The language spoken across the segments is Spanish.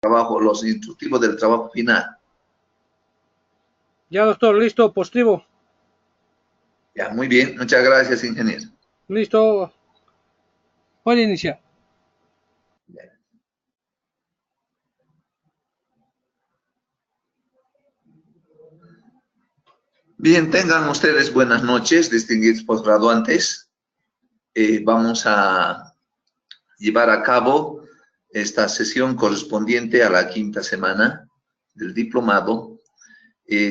trabajo, los instructivos del trabajo final. Ya, doctor, listo, positivo. Ya, muy bien, muchas gracias, ingeniero. Listo. Puede iniciar. Bien, tengan ustedes buenas noches, distinguidos postgraduantes. Vamos a llevar a cabo esta sesión correspondiente a la 5ª semana del diplomado,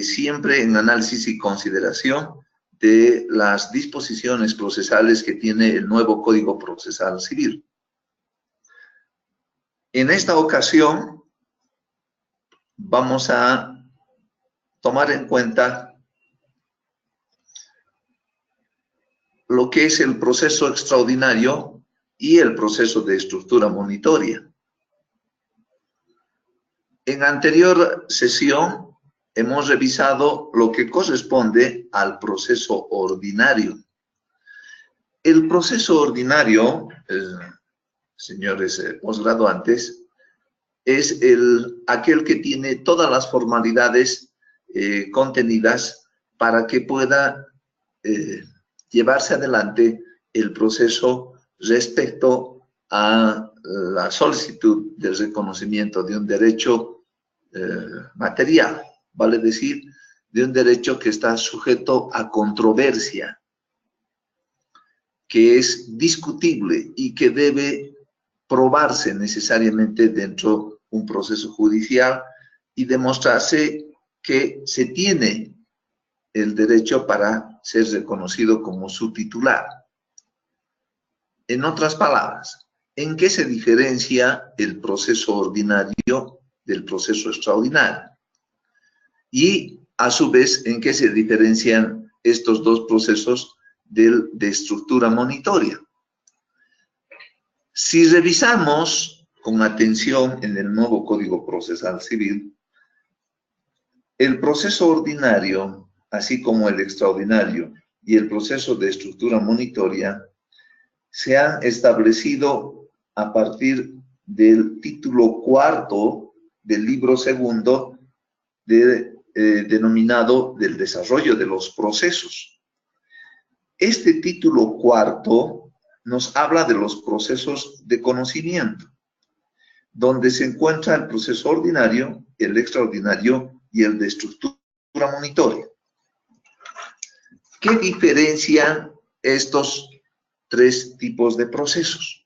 siempre en análisis y consideración de las disposiciones procesales que tiene el nuevo Código Procesal Civil. En esta ocasión vamos a tomar en cuenta lo que es el proceso extraordinario y el proceso de estructura monitoria. En anterior sesión hemos revisado lo que corresponde al proceso ordinario. El proceso ordinario, señores postgraduantes, es aquel que tiene todas las formalidades contenidas para que pueda llevarse adelante el proceso respecto a la solicitud del reconocimiento de un derecho material, vale decir, de un derecho que está sujeto a controversia, que es discutible y que debe probarse necesariamente dentro de un proceso judicial y demostrarse que se tiene el derecho para ser reconocido como su titular. En otras palabras, ¿en qué se diferencia el proceso ordinario del proceso extraordinario? Y, a su vez, ¿en qué se diferencian estos dos procesos de estructura monitoria? Si revisamos con atención en el nuevo Código Procesal Civil, el proceso ordinario, así como el extraordinario y el proceso de estructura monitoria, se han establecido a partir del título 4 del libro 2 denominado del desarrollo de los procesos. Este título 4 nos habla de los procesos de conocimiento, donde se encuentra el proceso ordinario, el extraordinario y el de estructura monitoria. ¿Qué diferencian estos tres tipos de procesos?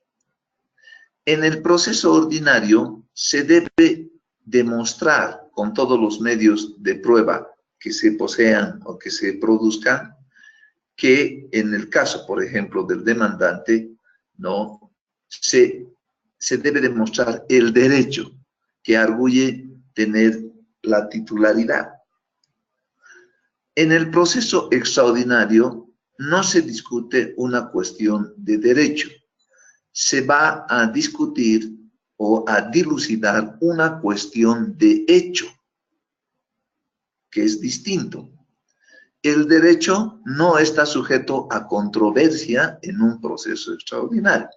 En el proceso ordinario se debe demostrar con todos los medios de prueba que se posean o que se produzcan que en el caso, por ejemplo, del demandante, ¿no? se debe demostrar el derecho que arguye tener la titularidad. En el proceso extraordinario no se discute una cuestión de derecho, se va a discutir o a dilucidar una cuestión de hecho, que es distinto. El derecho no está sujeto a controversia en un proceso extraordinario,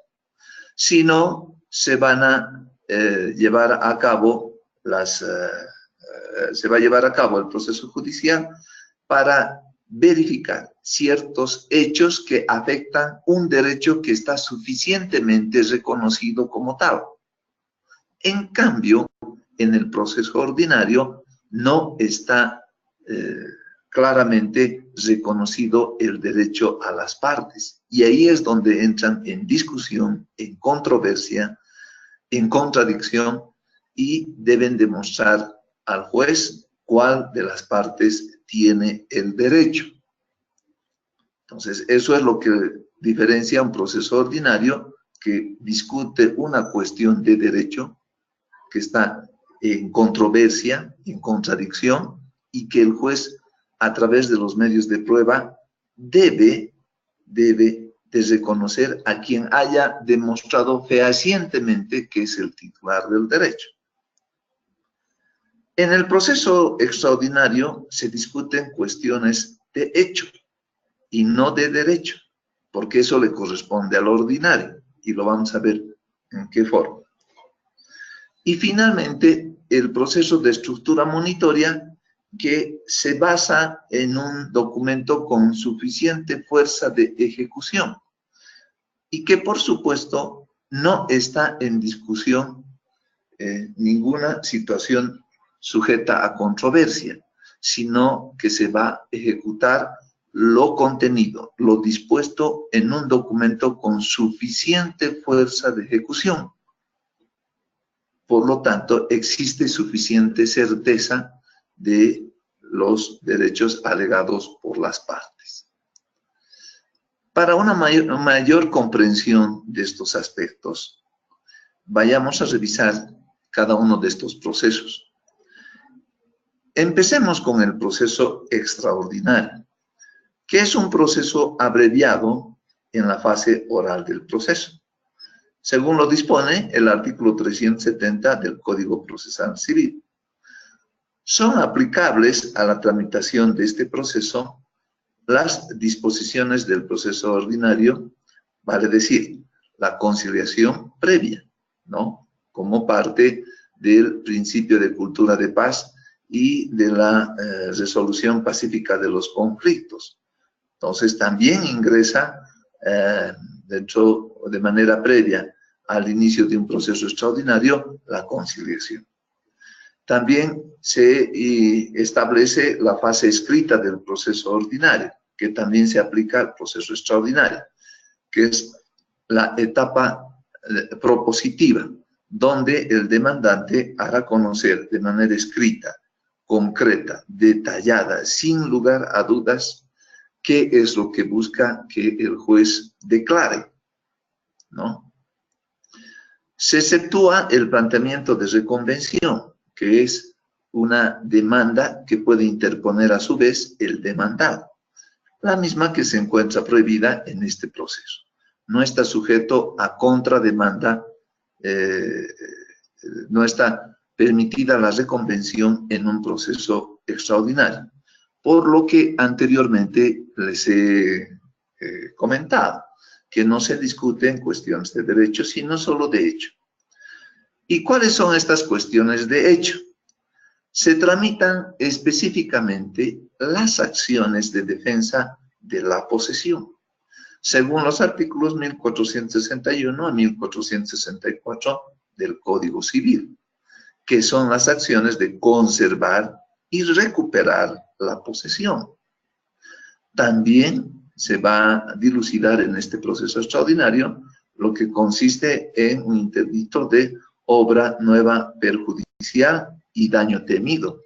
sino se van a llevar a cabo se va a llevar a cabo el proceso judicial para verificar ciertos hechos que afectan un derecho que está suficientemente reconocido como tal. En cambio, en el proceso ordinario no está claramente reconocido el derecho a las partes. Y ahí es donde entran en discusión, en controversia, en contradicción y deben demostrar al juez cuál de las partes tiene el derecho. Entonces, eso es lo que diferencia un proceso ordinario que discute una cuestión de derecho que está en controversia, en contradicción, y que el juez, a través de los medios de prueba, debe de reconocer a quien haya demostrado fehacientemente que es el titular del derecho. En el proceso extraordinario se discuten cuestiones de hecho y no de derecho, porque eso le corresponde al ordinario, y lo vamos a ver en qué forma. Y finalmente, el proceso de estructura monitoria, que se basa en un documento con suficiente fuerza de ejecución y que, por supuesto, no está en discusión ninguna situación sujeta a controversia, sino que se va a ejecutar lo contenido, lo dispuesto en un documento con suficiente fuerza de ejecución. Por lo tanto, existe suficiente certeza de los derechos alegados por las partes. Para una mayor comprensión de estos aspectos, vayamos a revisar cada uno de estos procesos. Empecemos con el proceso extraordinario, que es un proceso abreviado en la fase oral del proceso, según lo dispone el artículo 370 del Código Procesal Civil. Son aplicables a la tramitación de este proceso las disposiciones del proceso ordinario, vale decir, la conciliación previa, ¿no?, como parte del principio de cultura de paz y de la resolución pacífica de los conflictos. Entonces, también ingresa dentro, de manera previa al inicio de un proceso extraordinario, la conciliación. También se establece la fase escrita del proceso ordinario, que también se aplica al proceso extraordinario, que es la etapa propositiva, donde el demandante hará conocer de manera escrita, concreta, detallada, sin lugar a dudas, qué es lo que busca que el juez declare, ¿no? Se exceptúa el planteamiento de reconvención, que es una demanda que puede interponer a su vez el demandado, la misma que se encuentra prohibida en este proceso. No está sujeto a contrademanda, no está permitida la reconvención en un proceso extraordinario, por lo que anteriormente les he comentado, que no se discute en cuestiones de derecho, sino solo de hecho. ¿Y cuáles son estas cuestiones de hecho? Se tramitan específicamente las acciones de defensa de la posesión, según los artículos 1461 a 1464 del Código Civil, que son las acciones de conservar y recuperar la posesión. También se va a dilucidar en este proceso extraordinario lo que consiste en un interdicto de obra nueva perjudicial y daño temido,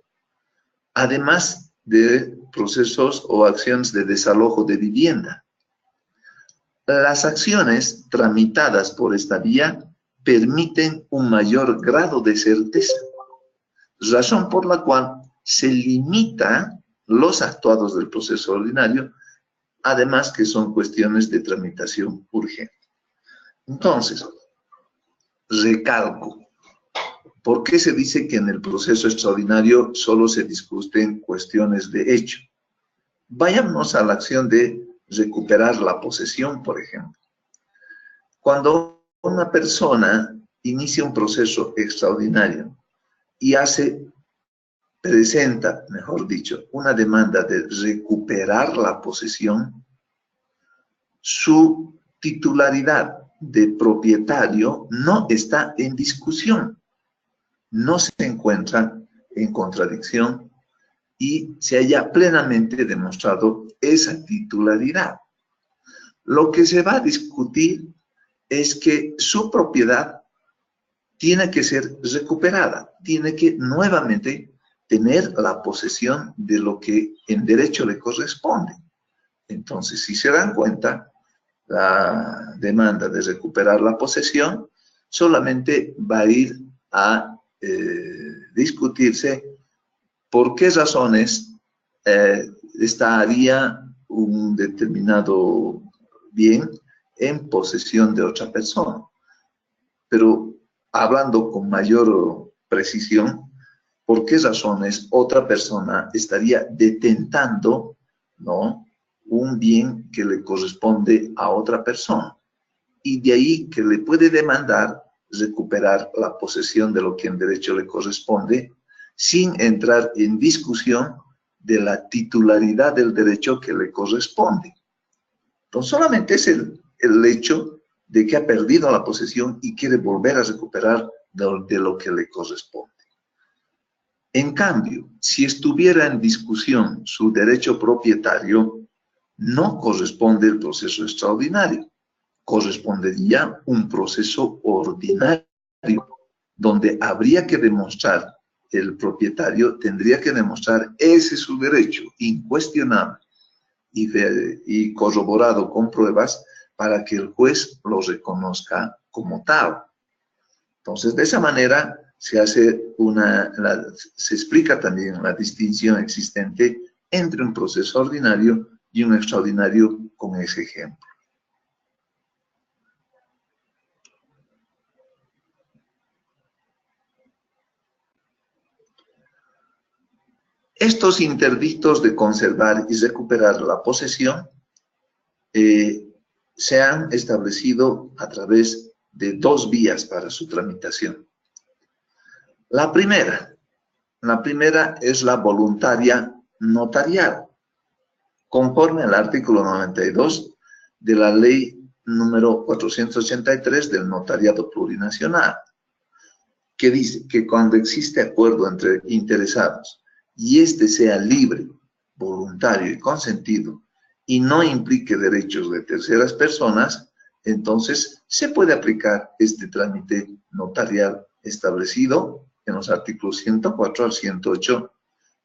además de procesos o acciones de desalojo de vivienda. Las acciones tramitadas por esta vía permiten un mayor grado de certeza, razón por la cual se limita los actuados del proceso ordinario, además que son cuestiones de tramitación urgente. Entonces, recalco, ¿por qué se dice que en el proceso extraordinario solo se discuten cuestiones de hecho? Vayamos a la acción de recuperar la posesión, por ejemplo. Cuando una persona inicia un proceso extraordinario y presenta, mejor dicho, una demanda de recuperar la posesión, su titularidad de propietario no está en discusión, no se encuentra en contradicción y se haya plenamente demostrado esa titularidad. Lo que se va a discutir es que su propiedad tiene que ser recuperada, tiene que nuevamente tener la posesión de lo que en derecho le corresponde. Entonces, si se dan cuenta, la demanda de recuperar la posesión solamente va a ir a discutirse por qué razones estaría un determinado bien en posesión de otra persona. Pero hablando con mayor precisión, por qué razones otra persona estaría detentando, ¿no?, un bien que le corresponde a otra persona. Y de ahí que le puede demandar recuperar la posesión de lo que en derecho le corresponde, sin entrar en discusión de la titularidad del derecho que le corresponde. Entonces, solamente es el hecho de que ha perdido la posesión y quiere volver a recuperar de lo que le corresponde. En cambio, si estuviera en discusión su derecho propietario, no corresponde el proceso extraordinario, correspondería un proceso ordinario, donde habría que demostrar, el propietario tendría que demostrar ese su derecho incuestionable y corroborado con pruebas para que el juez lo reconozca como tal. Entonces, de esa manera se explica también la distinción existente entre un proceso ordinario y un extraordinario con ese ejemplo. Estos interdictos de conservar y recuperar la posesión se han establecido a través de dos vías para su tramitación. La primera es la voluntaria notarial, conforme al artículo 92 de la ley número 483 del notariado plurinacional, que dice que cuando existe acuerdo entre interesados y éste sea libre, voluntario y consentido, y no implique derechos de terceras personas, entonces se puede aplicar este trámite notarial establecido en los artículos 104 al 108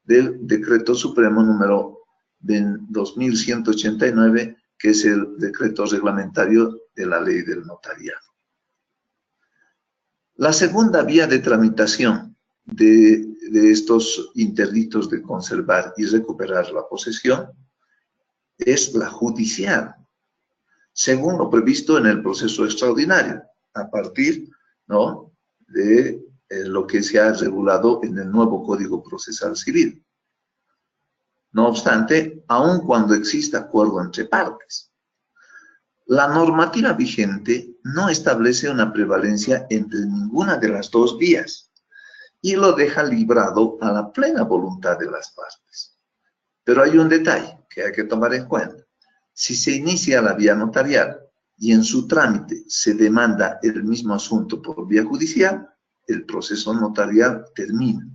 del Decreto Supremo número 2189, que es el decreto reglamentario de la ley del notariado. La segunda vía de tramitación de estos interdictos de conservar y recuperar la posesión es la judicial, según lo previsto en el proceso extraordinario, a partir, ¿no?, de lo que se ha regulado en el nuevo Código Procesal Civil. No obstante, aun cuando exista acuerdo entre partes, la normativa vigente no establece una prevalencia entre ninguna de las dos vías y lo deja librado a la plena voluntad de las partes. Pero hay un detalle que hay que tomar en cuenta. Si se inicia la vía notarial y en su trámite se demanda el mismo asunto por vía judicial, el proceso notarial termina,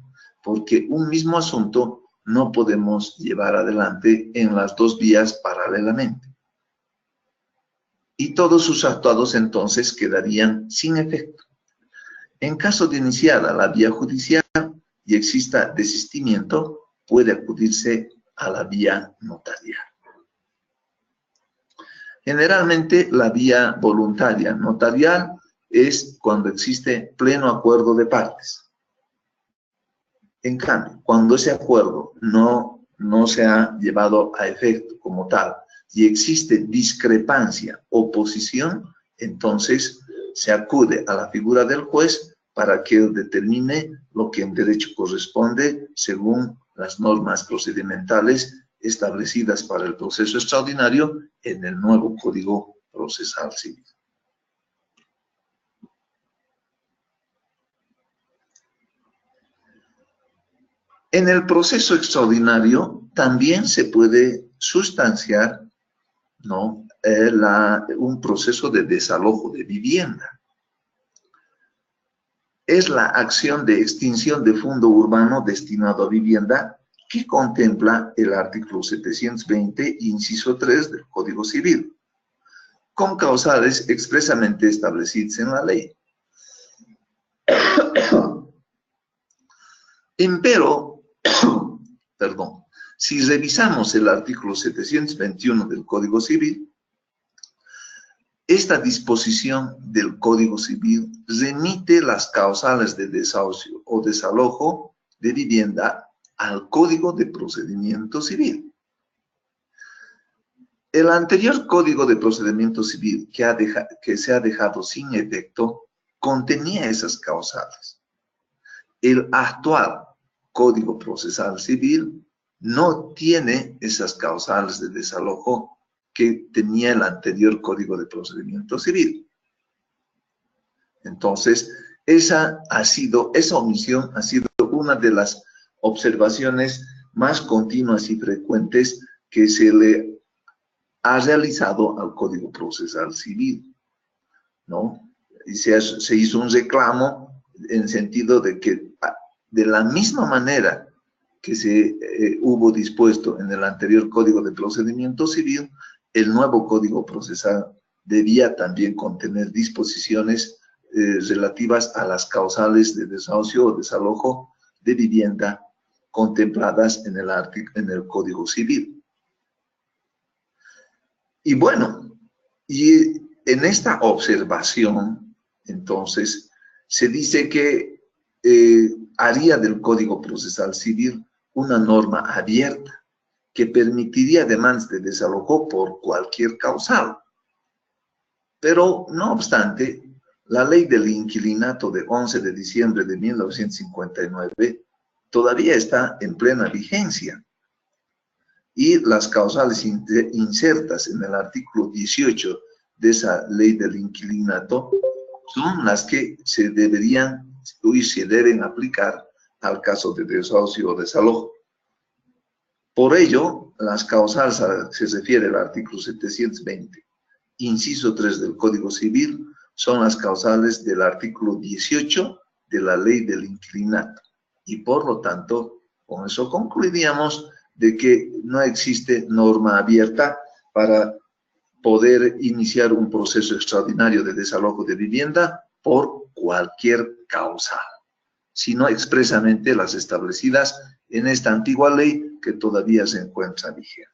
porque un mismo asunto no podemos llevar adelante en las dos vías paralelamente. Y todos sus actuados entonces quedarían sin efecto. En caso de iniciada la vía judicial y exista desistimiento, puede acudirse a la vía notarial. Generalmente la vía voluntaria notarial es cuando existe pleno acuerdo de partes. En cambio, cuando ese acuerdo no se ha llevado a efecto como tal y existe discrepancia, oposición, entonces se acude a la figura del juez para que él determine lo que en derecho corresponde según las normas procedimentales establecidas para el proceso extraordinario en el nuevo Código Procesal Civil. En el proceso extraordinario también se puede sustanciar, ¿no?, un proceso de desalojo de vivienda. Es la acción de extinción de fondo urbano destinado a vivienda que contempla el artículo 720, inciso 3 del Código Civil, con causales expresamente establecidas en la ley. Empero, perdón, si revisamos el artículo 721 del Código Civil, esta disposición del Código Civil remite las causales de desahucio o desalojo de vivienda al Código de Procedimiento Civil. El anterior Código de Procedimiento Civil que se ha dejado sin efecto contenía esas causales. El actual Código Procesal Civil no tiene esas causales de desalojo que tenía el anterior Código de Procedimiento Civil. Entonces, esa omisión ha sido una de las observaciones más continuas y frecuentes que se le ha realizado al Código Procesal Civil, ¿no? Y se hizo un reclamo en sentido de que de la misma manera que se hubo dispuesto en el anterior Código de Procedimiento Civil, el nuevo Código Procesal debía también contener disposiciones relativas a las causales de desahucio o desalojo de vivienda contempladas en el Código Civil. Y bueno, y en esta observación, entonces, se dice que haría del Código Procesal Civil una norma abierta que permitiría demandas de desalojo por cualquier causal. Pero, no obstante, la ley del inquilinato de 11 de diciembre de 1959 todavía está en plena vigencia. Y las causales insertas en el artículo 18 de esa ley del inquilinato son las que se deben aplicar al caso de desahucio o desalojo. Por ello, las causales a las que se refiere el artículo 720, inciso 3 del Código Civil, son las causales del artículo 18 de la ley del inquilinato. Y por lo tanto, con eso concluiríamos de que no existe norma abierta para poder iniciar un proceso extraordinario de desalojo de vivienda por cualquier causa, sino expresamente las establecidas en esta antigua ley que todavía se encuentra vigente.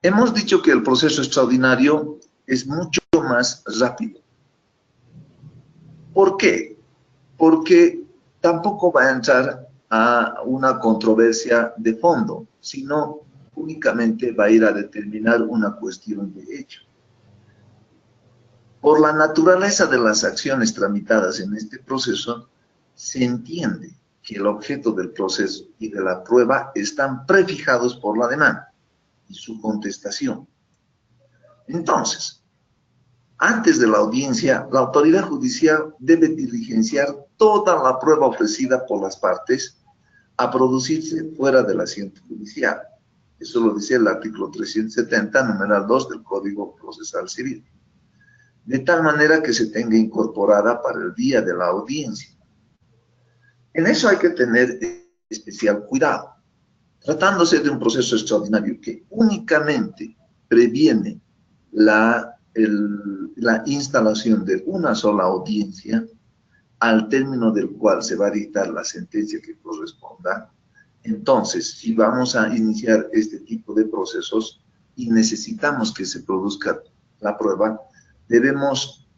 Hemos dicho que el proceso extraordinario es mucho más rápido. ¿Por qué? Porque tampoco va a entrar a una controversia de fondo, sino únicamente va a ir a determinar una cuestión de hecho. Por la naturaleza de las acciones tramitadas en este proceso, se entiende que el objeto del proceso y de la prueba están prefijados por la demanda y su contestación. Entonces, antes de la audiencia, la autoridad judicial debe diligenciar toda la prueba ofrecida por las partes a producirse fuera del asiento judicial. Eso lo dice el artículo 370, numeral 2 del Código Procesal Civil. De tal manera que se tenga incorporada para el día de la audiencia. En eso hay que tener especial cuidado. Tratándose de un proceso extraordinario que únicamente previene la instalación de una sola audiencia, al término del cual se va a dictar la sentencia que corresponda. Entonces, si vamos a iniciar este tipo de procesos y necesitamos que se produzca la prueba, debemos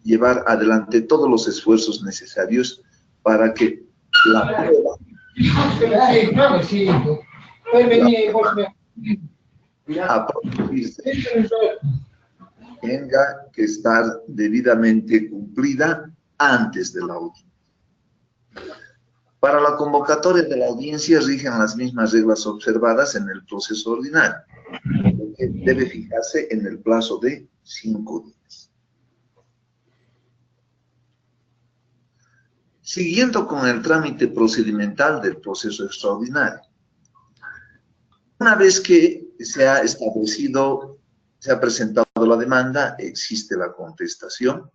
llevar adelante todos los esfuerzos necesarios para que la prueba a producirse tenga que estar debidamente cumplida antes de la audiencia. Para la convocatoria de la audiencia rigen las mismas reglas observadas en el proceso ordinario, que debe fijarse en el plazo de 5 días. Siguiendo con el trámite procedimental del proceso extraordinario. Una vez que se ha establecido, se ha presentado la demanda, existe la contestación,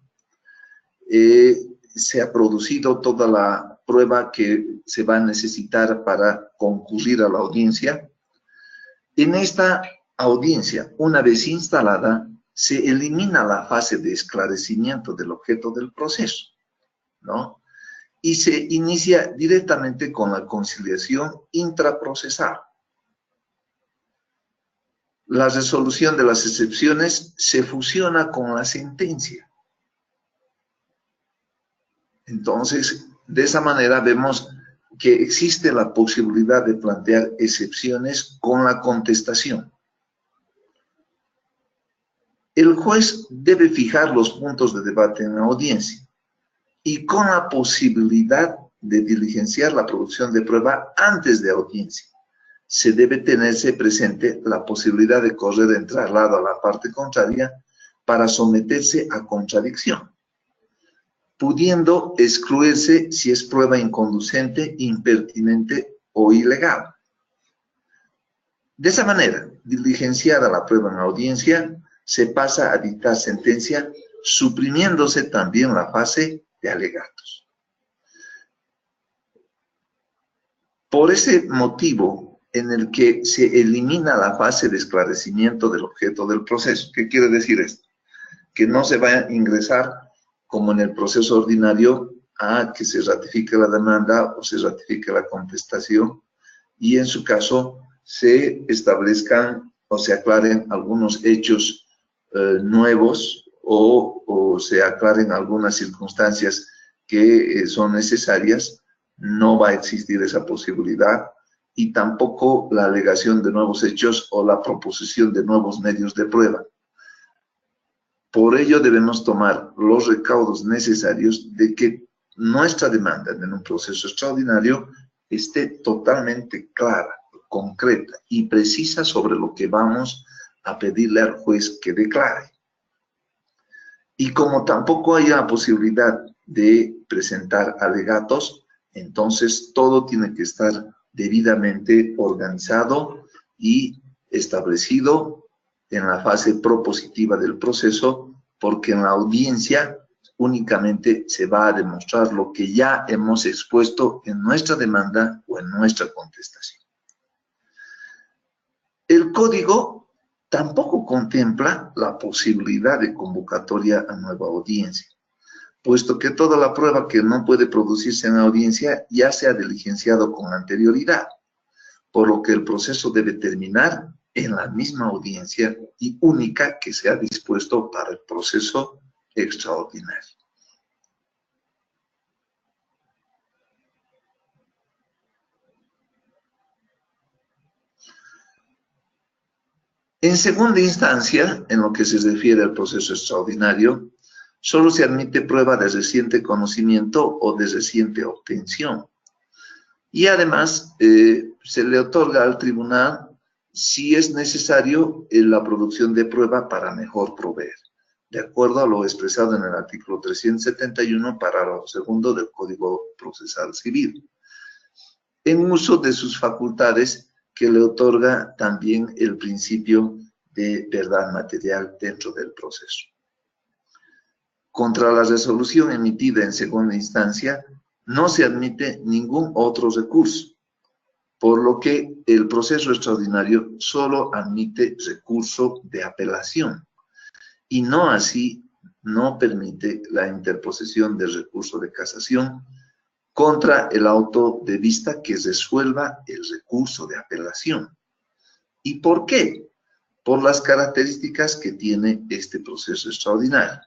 se ha producido toda la prueba que se va a necesitar para concurrir a la audiencia. En esta audiencia, una vez instalada, se elimina la fase de esclarecimiento del objeto del proceso, ¿no? Y se inicia directamente con la conciliación intraprocesal. La resolución de las excepciones se fusiona con la sentencia. Entonces, de esa manera vemos que existe la posibilidad de plantear excepciones con la contestación. El juez debe fijar los puntos de debate en la audiencia y con la posibilidad de diligenciar la producción de prueba antes de audiencia, se debe tenerse presente la posibilidad de correr en traslado a la parte contraria para someterse a contradicción, pudiendo excluirse si es prueba inconducente, impertinente o ilegal. De esa manera, diligenciada la prueba en audiencia, se pasa a dictar sentencia, suprimiéndose también la fase de alegatos. Por ese motivo, en el que se elimina la fase de esclarecimiento del objeto del proceso. ¿Qué quiere decir esto? Que no se va a ingresar, como en el proceso ordinario, a que se ratifique la demanda o se ratifique la contestación, y en su caso se establezcan o se aclaren algunos hechos nuevos o se aclaren algunas circunstancias que son necesarias. No va a existir esa posibilidad, y tampoco la alegación de nuevos hechos o la proposición de nuevos medios de prueba. Por ello debemos tomar los recaudos necesarios de que nuestra demanda en un proceso extraordinario esté totalmente clara, concreta y precisa sobre lo que vamos a pedirle al juez que declare. Y como tampoco hay la posibilidad de presentar alegatos, entonces todo tiene que estar debidamente organizado y establecido en la fase propositiva del proceso, porque en la audiencia únicamente se va a demostrar lo que ya hemos expuesto en nuestra demanda o en nuestra contestación. El código tampoco contempla la posibilidad de convocatoria a nueva audiencia, puesto que toda la prueba que no puede producirse en audiencia ya se ha diligenciado con anterioridad, por lo que el proceso debe terminar en la misma audiencia y única que se ha dispuesto para el proceso extraordinario. En segunda instancia, en lo que se refiere al proceso extraordinario, solo se admite prueba de reciente conocimiento o de reciente obtención. Y además, se le otorga al tribunal, si es necesario, la producción de prueba para mejor proveer, de acuerdo a lo expresado en el artículo 371, párrafo segundo del Código Procesal Civil, en uso de sus facultades que le otorga también el principio de verdad material dentro del proceso. Contra la resolución emitida en segunda instancia, no se admite ningún otro recurso, por lo que el proceso extraordinario solo admite recurso de apelación, y no así no permite la interposición de recurso de casación contra el auto de vista que resuelva el recurso de apelación. ¿Y por qué? Por las características que tiene este proceso extraordinario.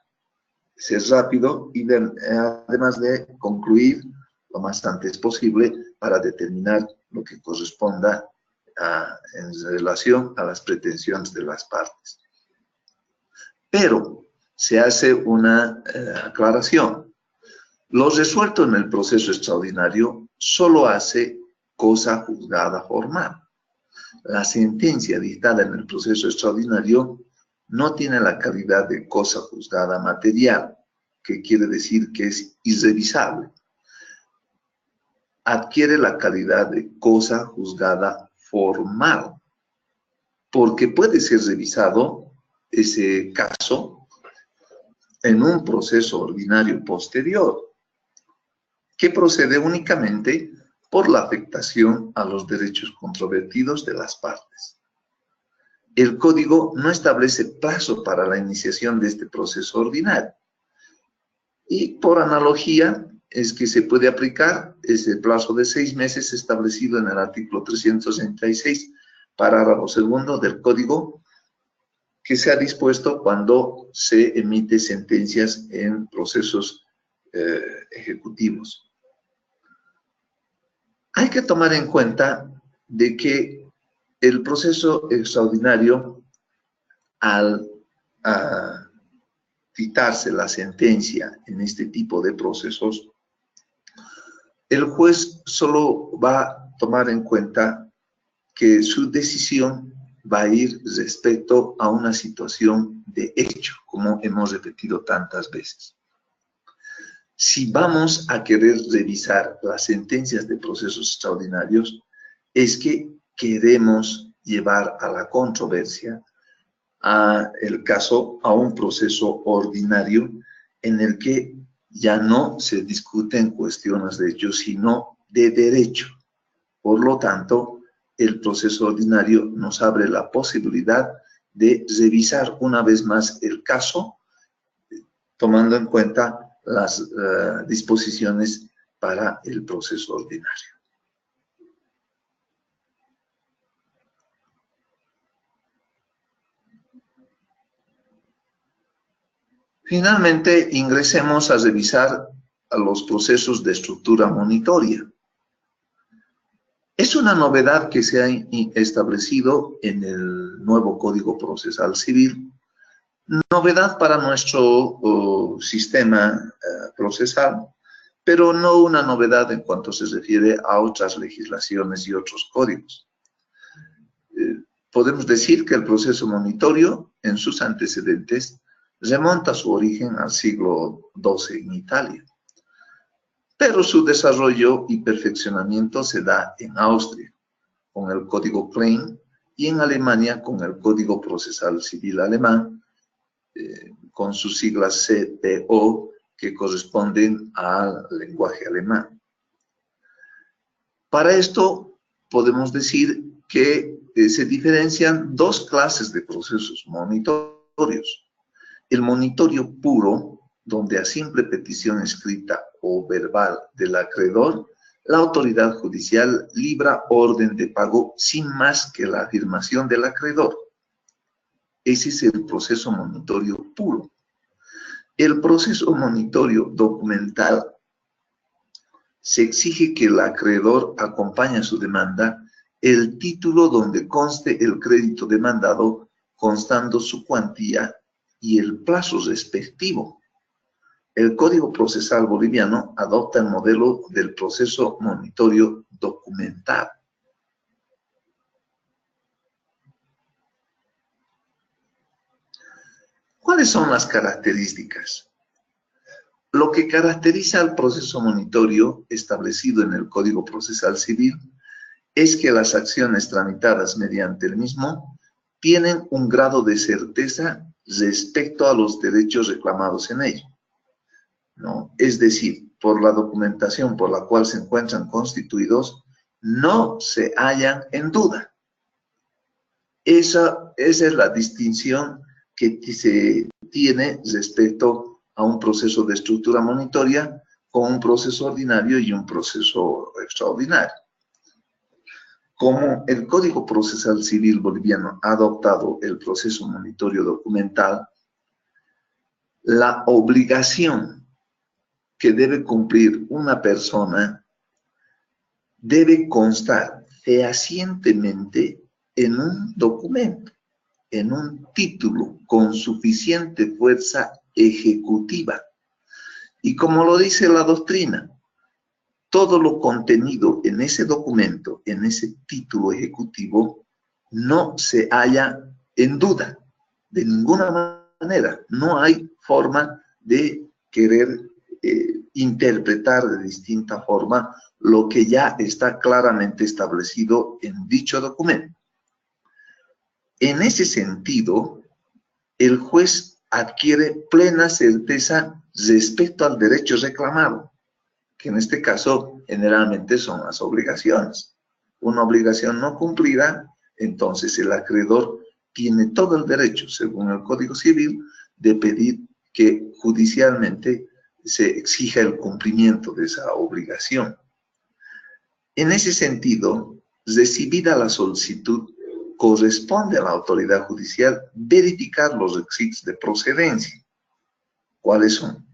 Ser rápido y además de concluir lo más antes posible para determinar lo que corresponda en relación a las pretensiones de las partes. Pero se hace una aclaración. Lo resuelto en el proceso extraordinario solo hace cosa juzgada formal. La sentencia dictada en el proceso extraordinario no tiene la calidad de cosa juzgada material, que quiere decir que es irrevisable. Adquiere la calidad de cosa juzgada formal, porque puede ser revisado ese caso en un proceso ordinario posterior, que procede únicamente por la afectación a los derechos controvertidos de las partes. El Código no establece plazo para la iniciación de este proceso ordinario, y por analogía es que se puede aplicar ese plazo de 6 meses establecido en el artículo 366, párrafo segundo del Código, que se ha dispuesto cuando se emite sentencias en procesos ejecutivos. Hay que tomar en cuenta de que el proceso extraordinario, al dictarse la sentencia en este tipo de procesos, el juez solo va a tomar en cuenta que su decisión va a ir respecto a una situación de hecho, como hemos repetido tantas veces. Si vamos a querer revisar las sentencias de procesos extraordinarios, es que queremos llevar a la controversia el caso a un proceso ordinario en el que ya no se discuten cuestiones de hecho, sino de derecho. Por lo tanto, el proceso ordinario nos abre la posibilidad de revisar una vez más el caso, tomando en cuenta las disposiciones para el proceso ordinario. Finalmente, ingresemos a revisar a los procesos de estructura monitoria. Es una novedad que se ha establecido en el nuevo Código Procesal Civil, novedad para nuestro sistema procesal, pero no una novedad en cuanto se refiere a otras legislaciones y otros códigos. Podemos decir que el proceso monitorio, en sus antecedentes, remonta su origen al siglo XII en Italia, pero su desarrollo y perfeccionamiento se da en Austria, con el Código Klein, y en Alemania con el Código Procesal Civil Alemán, con sus siglas CPO, que corresponden al lenguaje alemán. Para esto, podemos decir que se diferencian dos clases de procesos monitorios. El monitorio puro, donde a simple petición escrita o verbal del acreedor, la autoridad judicial libra orden de pago sin más que la afirmación del acreedor. Ese es el proceso monitorio puro. El proceso monitorio documental se exige que el acreedor acompañe a su demanda el título donde conste el crédito demandado, constando su cuantía y el plazo respectivo. El Código Procesal Boliviano adopta el modelo del proceso monitorio documental. ¿Cuáles son las características? Lo que caracteriza al proceso monitorio establecido en el Código Procesal Civil es que las acciones tramitadas mediante el mismo tienen un grado de certeza respecto a los derechos reclamados en ello, ¿no? Es decir, por la documentación por la cual se encuentran constituidos, no se hallan en duda. Esa es la distinción que se tiene respecto a un proceso de estructura monitoria con un proceso ordinario y un proceso extraordinario. Como el Código Procesal Civil Boliviano ha adoptado el proceso monitorio documental, la obligación que debe cumplir una persona debe constar fehacientemente en un documento, en un título con suficiente fuerza ejecutiva. Y como lo dice la doctrina, todo lo contenido en ese documento, en ese título ejecutivo, no se halla en duda, de ninguna manera. No hay forma de querer interpretar de distinta forma lo que ya está claramente establecido en dicho documento. En ese sentido, el juez adquiere plena certeza respecto al derecho reclamado, que en este caso generalmente son las obligaciones. Una obligación no cumplida, entonces el acreedor tiene todo el derecho, según el Código Civil, de pedir que judicialmente se exija el cumplimiento de esa obligación. En ese sentido, recibida la solicitud, corresponde a la autoridad judicial verificar los requisitos de procedencia. ¿Cuáles son?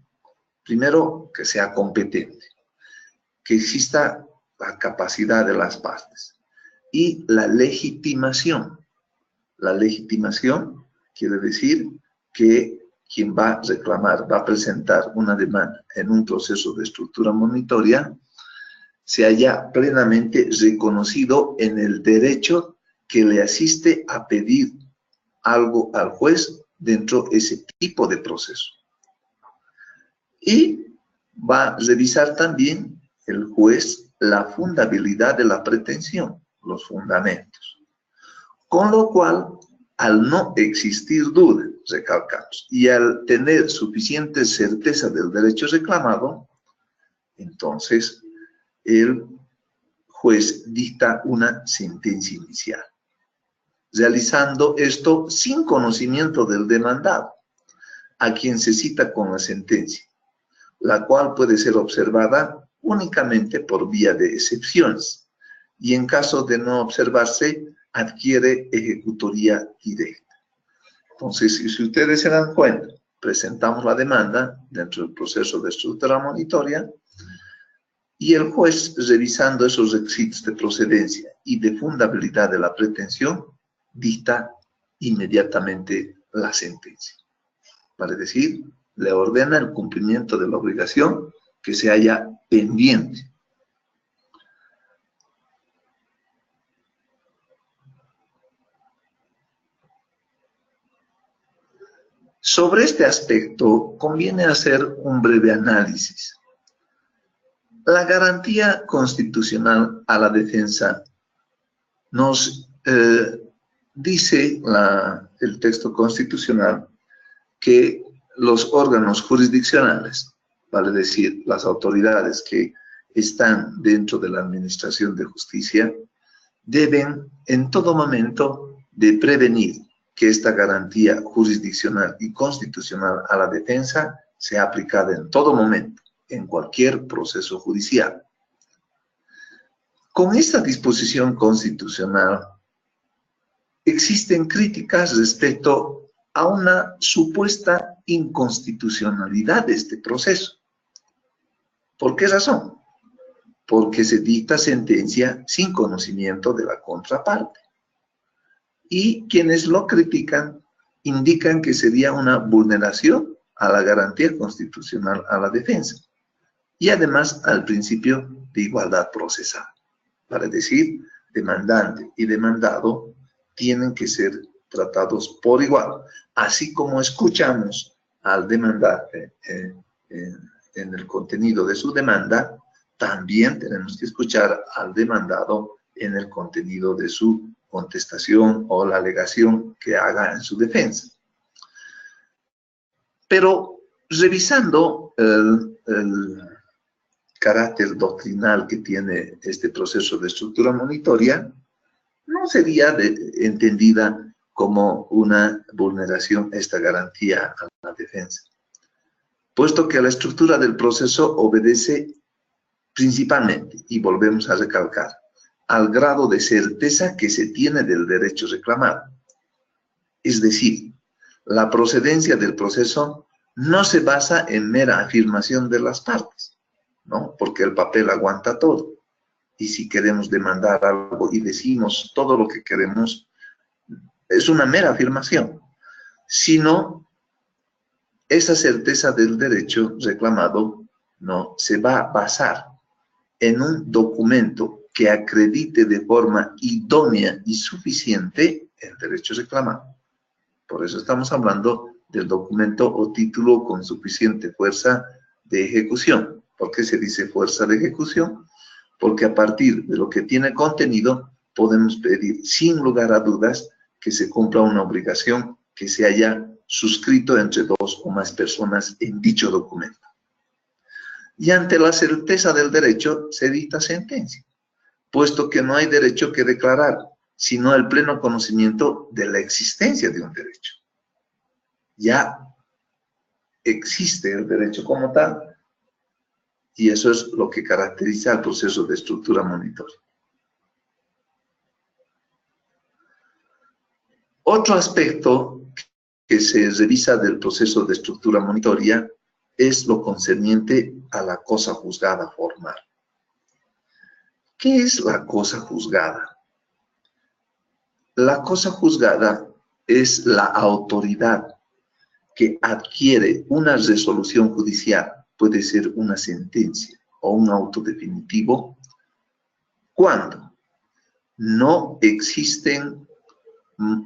Primero, que sea competente, que exista la capacidad de las partes y la legitimación. La legitimación quiere decir que quien va a reclamar, va a presentar una demanda en un proceso de estructura monitoria, se haya plenamente reconocido en el derecho que le asiste a pedir algo al juez dentro de ese tipo de proceso. Y va a revisar también el juez la fundabilidad de la pretensión, los fundamentos. Con lo cual, al no existir duda, recalcamos, y al tener suficiente certeza del derecho reclamado, entonces el juez dicta una sentencia inicial, realizando esto sin conocimiento del demandado, a quien se cita con la sentencia, la cual puede ser observada únicamente por vía de excepciones, y en caso de no observarse, adquiere ejecutoría directa. Entonces, si ustedes se dan cuenta, presentamos la demanda dentro del proceso de estructura monitoria, y el juez, revisando esos requisitos de procedencia y de fundabilidad de la pretensión, dicta inmediatamente la sentencia. Vale decir, le ordena el cumplimiento de la obligación que se halla pendiente. Sobre este aspecto, conviene hacer un breve análisis. La garantía constitucional a la defensa nos dice el texto constitucional que los órganos jurisdiccionales, vale decir, las autoridades que están dentro de la administración de justicia, deben en todo momento de prevenir que esta garantía jurisdiccional y constitucional a la defensa sea aplicada en todo momento, en cualquier proceso judicial. Con esta disposición constitucional existen críticas respecto a una supuesta inconstitucionalidad de este proceso. ¿Por qué razón? Porque se dicta sentencia sin conocimiento de la contraparte. Y quienes lo critican indican que sería una vulneración a la garantía constitucional a la defensa y además al principio de igualdad procesal. Para decir, demandante y demandado tienen que ser tratados por igual, así como escuchamos al demandante en el contenido de su demanda, también tenemos que escuchar al demandado en el contenido de su contestación o la alegación que haga en su defensa. Pero revisando el carácter doctrinal que tiene este proceso de estructura monitoria, no sería entendida como una vulneración esta garantía a la defensa, puesto que la estructura del proceso obedece principalmente, y volvemos a recalcar, al grado de certeza que se tiene del derecho reclamado. Es decir, la procedencia del proceso no se basa en mera afirmación de las partes, ¿no? Porque el papel aguanta todo. Y si queremos demandar algo y decimos todo lo que queremos, es una mera afirmación. Sino, esa certeza del derecho reclamado no se va a basar en un documento que acredite de forma idónea y suficiente el derecho reclamado. Por eso estamos hablando del documento o título con suficiente fuerza de ejecución. ¿Por qué se dice fuerza de ejecución? Porque a partir de lo que tiene contenido, podemos pedir sin lugar a dudas que se cumpla una obligación que se haya suscrito entre dos o más personas en dicho documento. Y ante la certeza del derecho se dicta sentencia, puesto que no hay derecho que declarar, sino el pleno conocimiento de la existencia de un derecho. Ya existe el derecho como tal, y eso es lo que caracteriza el proceso de estructura monitoria. Otro aspecto que se revisa del proceso de estructura monitoria es lo concerniente a la cosa juzgada formal. ¿Qué es la cosa juzgada? La cosa juzgada es la autoridad que adquiere una resolución judicial, puede ser una sentencia o un auto definitivo, cuando no existen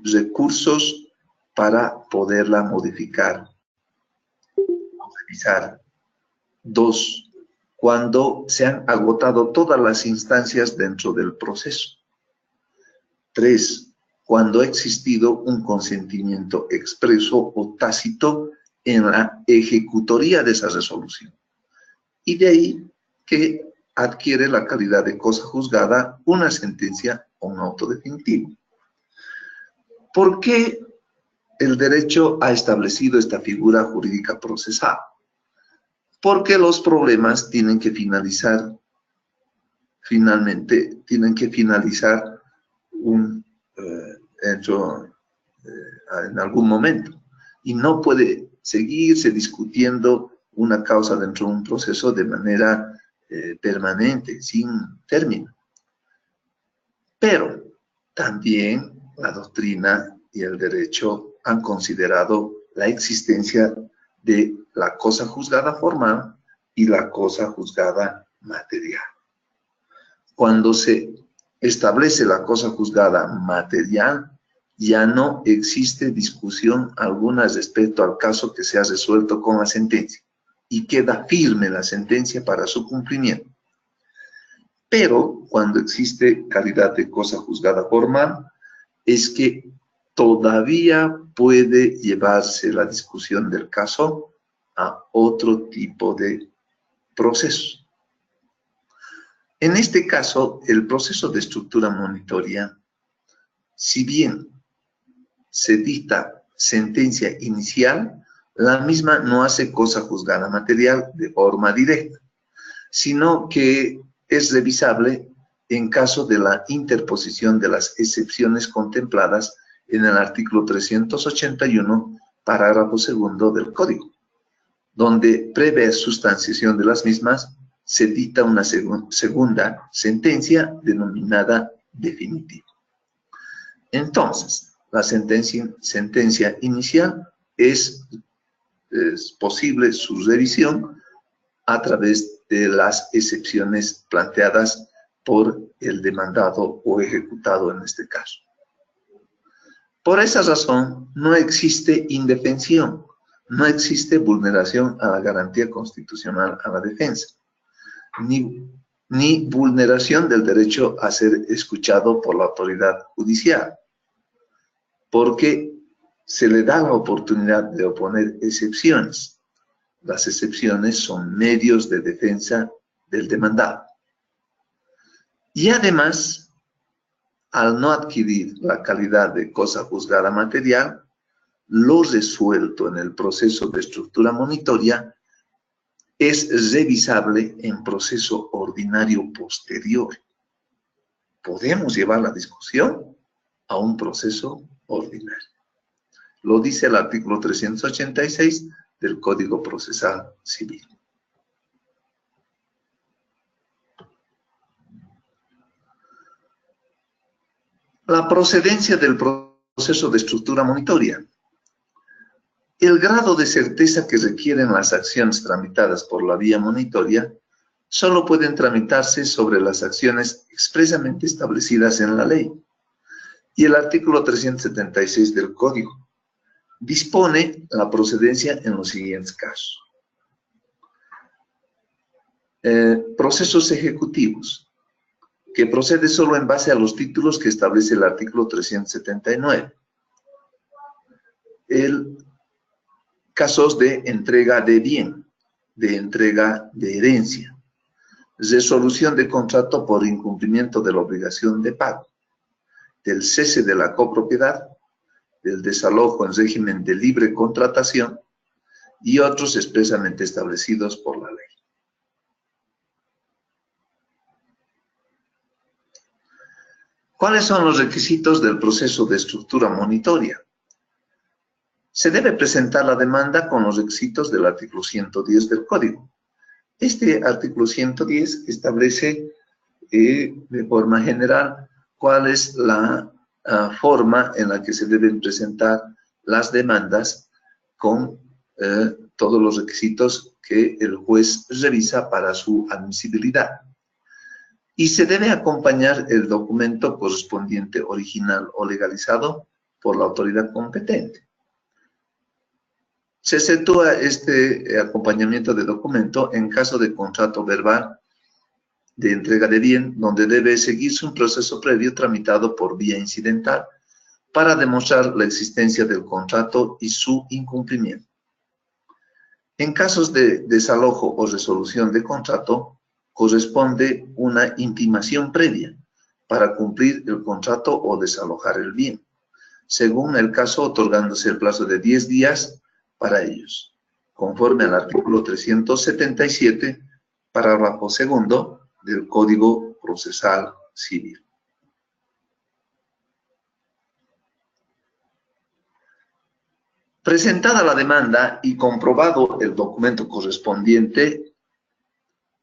recursos para poderla modificar o revisar. 2, cuando se han agotado todas las instancias dentro del proceso. 3, cuando ha existido un consentimiento expreso o tácito en la ejecutoría de esa resolución. Y de ahí que adquiere la calidad de cosa juzgada una sentencia o un auto definitivo. ¿Por qué el derecho ha establecido esta figura jurídica procesal? Porque los problemas tienen que finalizar, finalmente, tienen que finalizar en algún momento. Y no puede seguirse discutiendo una causa dentro de un proceso de manera permanente, sin término. Pero también la doctrina y el derecho han considerado la existencia de la cosa juzgada formal y la cosa juzgada material. Cuando se establece la cosa juzgada material, ya no existe discusión alguna respecto al caso que se ha resuelto con la sentencia y queda firme la sentencia para su cumplimiento. Pero cuando existe calidad de cosa juzgada formal, es que todavía puede llevarse la discusión del caso a otro tipo de proceso. En este caso, el proceso de estructura monitoria, si bien se dicta sentencia inicial, la misma no hace cosa juzgada material de forma directa, sino que es revisable en caso de la interposición de las excepciones contempladas en el artículo 381, parágrafo 2 del Código, donde previa sustanciación de las mismas se dicta una segunda sentencia denominada definitiva. Entonces, la sentencia inicial es posible su revisión a través de las excepciones planteadas por el demandado o ejecutado en este caso. Por esa razón, no existe indefensión, no existe vulneración a la garantía constitucional a la defensa, ni vulneración del derecho a ser escuchado por la autoridad judicial, porque se le da la oportunidad de oponer excepciones. Las excepciones son medios de defensa del demandado. Y además, al no adquirir la calidad de cosa juzgada material, lo resuelto en el proceso de estructura monitoria es revisable en proceso ordinario posterior. Podemos llevar la discusión a un proceso ordinario. Lo dice el artículo 386 del Código Procesal Civil. La procedencia del proceso de estructura monitoria. El grado de certeza que requieren las acciones tramitadas por la vía monitoria solo pueden tramitarse sobre las acciones expresamente establecidas en la ley. Y el artículo 376 del Código dispone la procedencia en los siguientes casos. Procesos ejecutivos, que procede solo en base a los títulos que establece el artículo 379. Casos de entrega de bien, de entrega de herencia, resolución de contrato por incumplimiento de la obligación de pago, del cese de la copropiedad, del desalojo en régimen de libre contratación y otros expresamente establecidos por la ley. ¿Cuáles son los requisitos del proceso de estructura monitoria? Se debe presentar la demanda con los requisitos del artículo 110 del Código. Este artículo 110 establece de forma general cuál es la forma en la que se deben presentar las demandas con todos los requisitos que el juez revisa para su admisibilidad. Y se debe acompañar el documento correspondiente original o legalizado por la autoridad competente. Se exceptúa este acompañamiento de documento en caso de contrato verbal de entrega de bien, donde debe seguirse un proceso previo tramitado por vía incidental para demostrar la existencia del contrato y su incumplimiento. En casos de desalojo o resolución de contrato, corresponde una intimación previa para cumplir el contrato o desalojar el bien, según el caso, otorgándose el plazo de 10 días para ellos, conforme al artículo 377, parágrafo segundo del Código Procesal Civil. Presentada la demanda y comprobado el documento correspondiente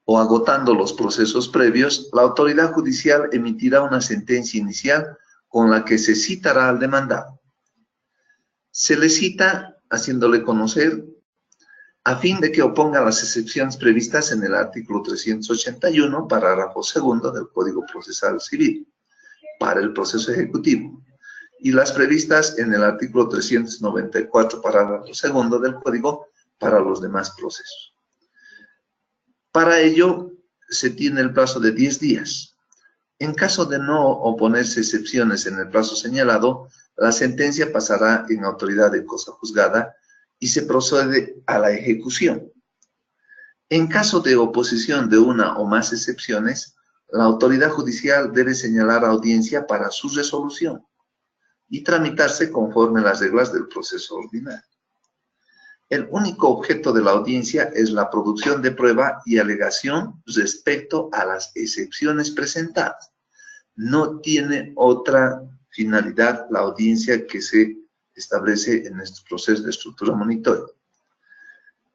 o agotando los procesos previos, la autoridad judicial emitirá una sentencia inicial con la que se citará al demandado. Se le cita haciéndole conocer a fin de que oponga las excepciones previstas en el artículo 381, parágrafo segundo del Código Procesal Civil, para el proceso ejecutivo, y las previstas en el artículo 394, parágrafo segundo del Código, para los demás procesos. Para ello, se tiene el plazo de 10 días. En caso de no oponerse excepciones en el plazo señalado, la sentencia pasará en autoridad de cosa juzgada y se procede a la ejecución. En caso de oposición de una o más excepciones, la autoridad judicial debe señalar audiencia para su resolución y tramitarse conforme a las reglas del proceso ordinario. El único objeto de la audiencia es la producción de prueba y alegación respecto a las excepciones presentadas. No tiene otra finalidad la audiencia que se establece en este proceso de estructura monitoria,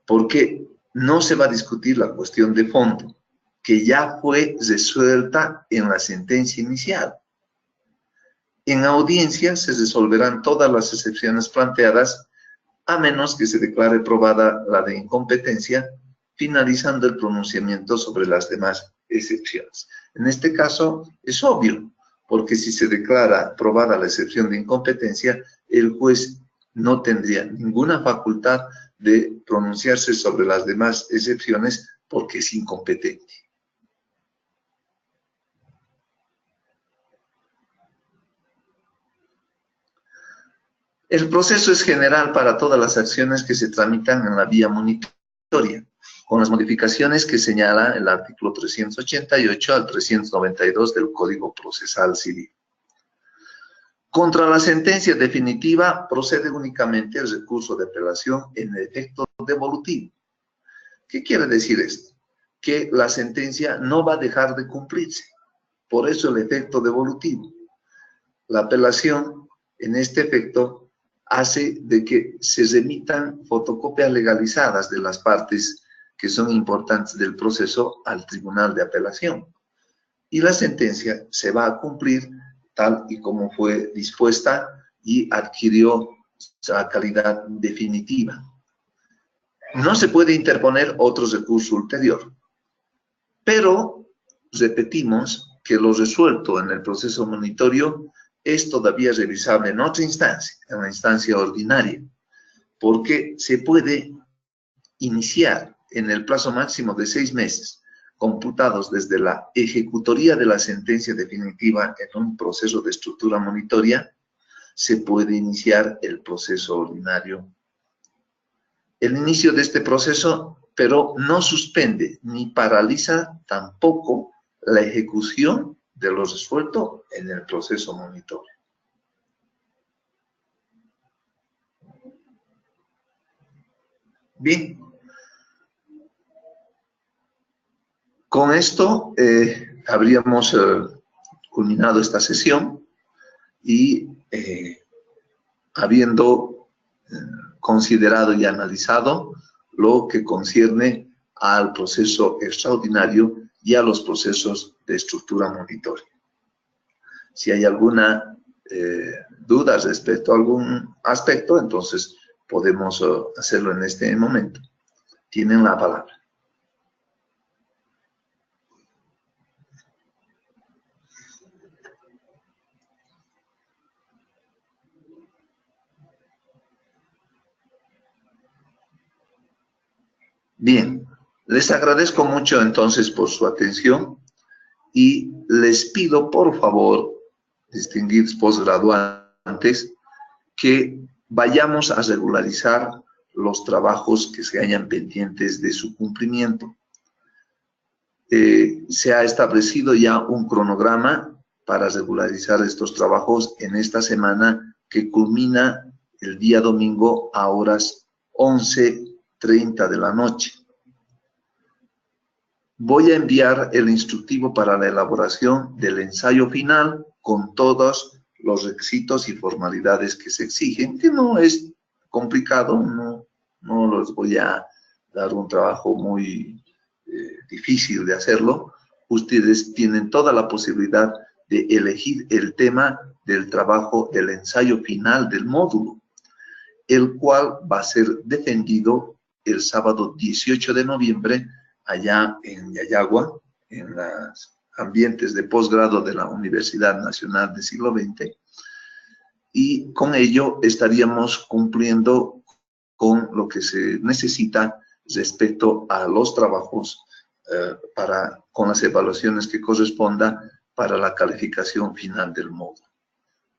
porque no se va a discutir la cuestión de fondo, que ya fue resuelta en la sentencia inicial. En audiencia se resolverán todas las excepciones planteadas, a menos que se declare probada la de incompetencia, finalizando el pronunciamiento sobre las demás excepciones. En este caso es obvio, porque si se declara probada la excepción de incompetencia, el juez no tendría ninguna facultad de pronunciarse sobre las demás excepciones porque es incompetente. El proceso es general para todas las acciones que se tramitan en la vía monitoria, con las modificaciones que señala el artículo 388 al 392 del Código Procesal Civil. Contra la sentencia definitiva procede únicamente el recurso de apelación en efecto devolutivo. ¿Qué quiere decir esto? Que la sentencia no va a dejar de cumplirse. Por eso el efecto devolutivo. La apelación, en este efecto, hace de que se remitan fotocopias legalizadas de las partes que son importantes del proceso al tribunal de apelación. Y la sentencia se va a cumplir tal y como fue dispuesta y adquirió la calidad definitiva. No se puede interponer otro recurso ulterior, pero repetimos que lo resuelto en el proceso monitorio es todavía revisable en otra instancia, en la instancia ordinaria, porque se puede iniciar en el plazo máximo de 6 meses, computados desde la ejecutoría de la sentencia definitiva en un proceso de estructura monitoria, se puede iniciar el proceso ordinario. El inicio de este proceso, pero no suspende ni paraliza tampoco la ejecución de lo resuelto en el proceso monitorio. Bien. Con esto habríamos culminado esta sesión y habiendo considerado y analizado lo que concierne al proceso extraordinario y a los procesos de estructura monitoria. Si hay alguna duda respecto a algún aspecto, entonces podemos hacerlo en este momento. Tienen la palabra. Bien, les agradezco mucho entonces por su atención y les pido por favor, distinguidos postgraduantes, que vayamos a regularizar los trabajos que se hayan pendientes de su cumplimiento. Se ha establecido ya un cronograma para regularizar estos trabajos en esta semana que culmina el día domingo a horas 11:30 de la noche. Voy a enviar el instructivo para la elaboración del ensayo final con todos los requisitos y formalidades que se exigen, que no es complicado, no les voy a dar un trabajo muy difícil de hacerlo. Ustedes tienen toda la posibilidad de elegir el tema del trabajo del ensayo final del módulo, el cual va a ser defendido el sábado 18 de noviembre allá en Yayagua, en los ambientes de posgrado de la Universidad Nacional del Siglo XX, y con ello estaríamos cumpliendo con lo que se necesita respecto a los trabajos con las evaluaciones que correspondan para la calificación final del módulo.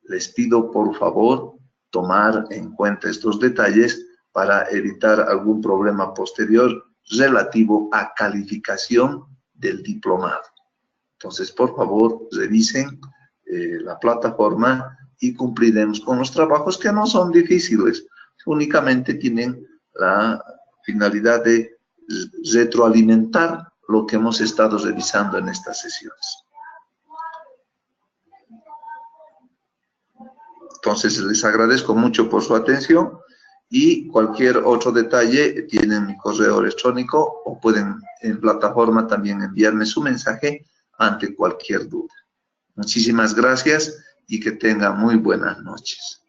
Les pido por favor tomar en cuenta estos detalles para evitar algún problema posterior relativo a calificación del diplomado. Entonces, por favor, revisen la plataforma y cumpliremos con los trabajos que no son difíciles, únicamente tienen la finalidad de retroalimentar lo que hemos estado revisando en estas sesiones. Entonces, les agradezco mucho por su atención y cualquier otro detalle tienen mi correo electrónico o pueden en plataforma también enviarme su mensaje ante cualquier duda. Muchísimas gracias y que tengan muy buenas noches.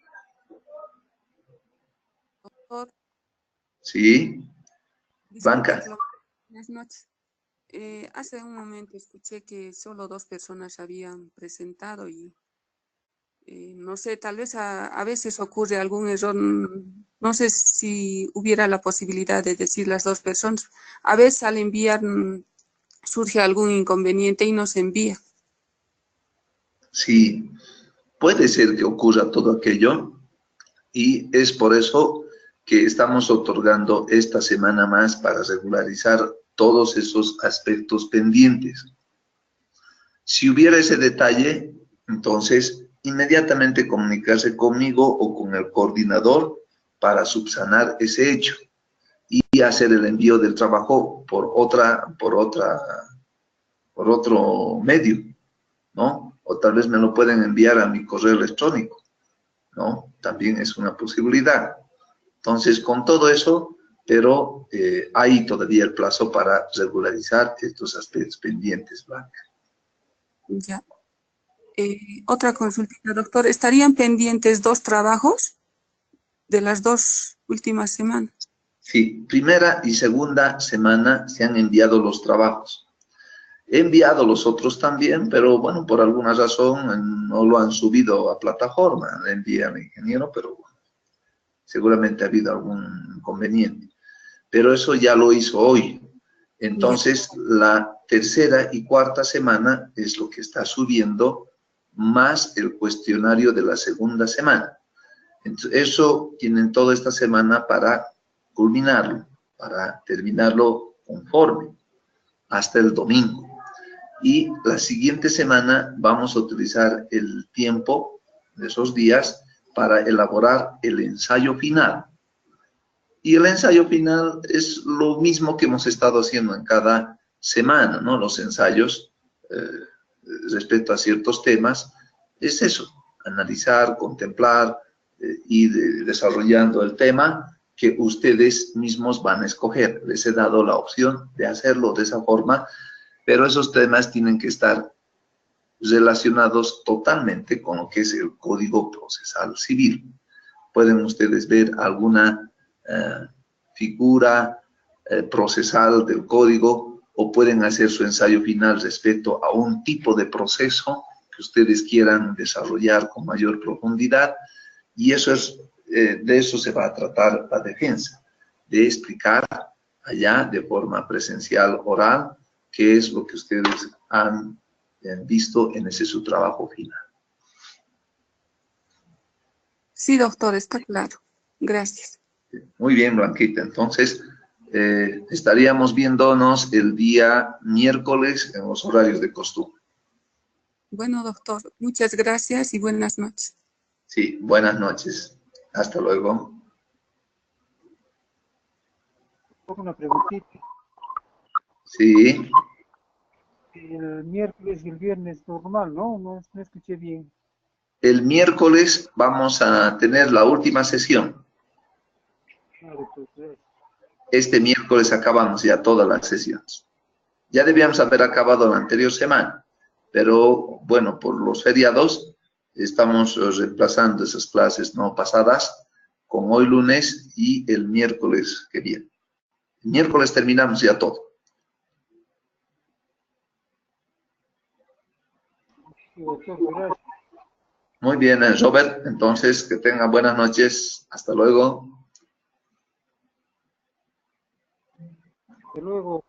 Doctor, ¿Sí? Banca. Buenas noches. Hace un momento escuché que solo 2 personas habían presentado y no sé, tal vez a veces ocurre algún error. No sé si hubiera la posibilidad de decir las 2 personas. A veces al enviar surge algún inconveniente y nos envía. Sí, puede ser que ocurra todo aquello y es por eso que estamos otorgando esta semana más para regularizar todos esos aspectos pendientes. Si hubiera ese detalle, entonces inmediatamente comunicarse conmigo o con el coordinador para subsanar ese hecho y hacer el envío del trabajo por otro medio, ¿no? O tal vez me lo pueden enviar a mi correo electrónico, ¿no? También es una posibilidad. Entonces, con todo eso, pero hay todavía el plazo para regularizar estos aspectos pendientes, Blanca. Ya. Otra consulta, doctor. ¿Estarían pendientes 2 trabajos de las 2 últimas semanas? Sí, primera y segunda semana se han enviado los trabajos. He enviado los otros también, pero bueno, por alguna razón no lo han subido a plataforma. Le envié al ingeniero, pero bueno, seguramente ha habido algún inconveniente. Pero eso ya lo hizo hoy. Entonces, la tercera y cuarta semana es lo que está subiendo, más el cuestionario de la segunda semana. Entonces, eso tienen toda esta semana para culminarlo, para terminarlo conforme, hasta el domingo. Y la siguiente semana vamos a utilizar el tiempo de esos días para elaborar el ensayo final. Y el ensayo final es lo mismo que hemos estado haciendo en cada semana, ¿no? Los ensayos respecto a ciertos temas, es eso, analizar, contemplar, ir desarrollando el tema que ustedes mismos van a escoger. Les he dado la opción de hacerlo de esa forma, pero esos temas tienen que estar relacionados totalmente con lo que es el Código Procesal Civil. Pueden ustedes ver alguna figura procesal del código o pueden hacer su ensayo final respecto a un tipo de proceso que ustedes quieran desarrollar con mayor profundidad y eso es, de eso se va a tratar la defensa, de explicar allá de forma presencial oral, que es lo que ustedes han visto en ese su trabajo final. Sí, doctor, está claro. Gracias. Muy bien, Blanquita. Entonces, estaríamos viéndonos el día miércoles en los horarios de costumbre. Bueno, doctor, muchas gracias y buenas noches. Sí, buenas noches. Hasta luego. Una preguntita. Sí, El miércoles y el viernes normal, ¿no? No escuché bien. el miércoles vamos a tener la última sesión. Vale, pues, Este miércoles acabamos ya todas las sesiones. Ya debíamos haber acabado la anterior semana, pero bueno, por los feriados estamos reemplazando esas clases no pasadas con hoy lunes y el miércoles que viene. El miércoles terminamos ya todo. sí, doctor, gracias. Muy bien, Robert. Entonces, que tengan buenas noches. Hasta luego. Hasta luego.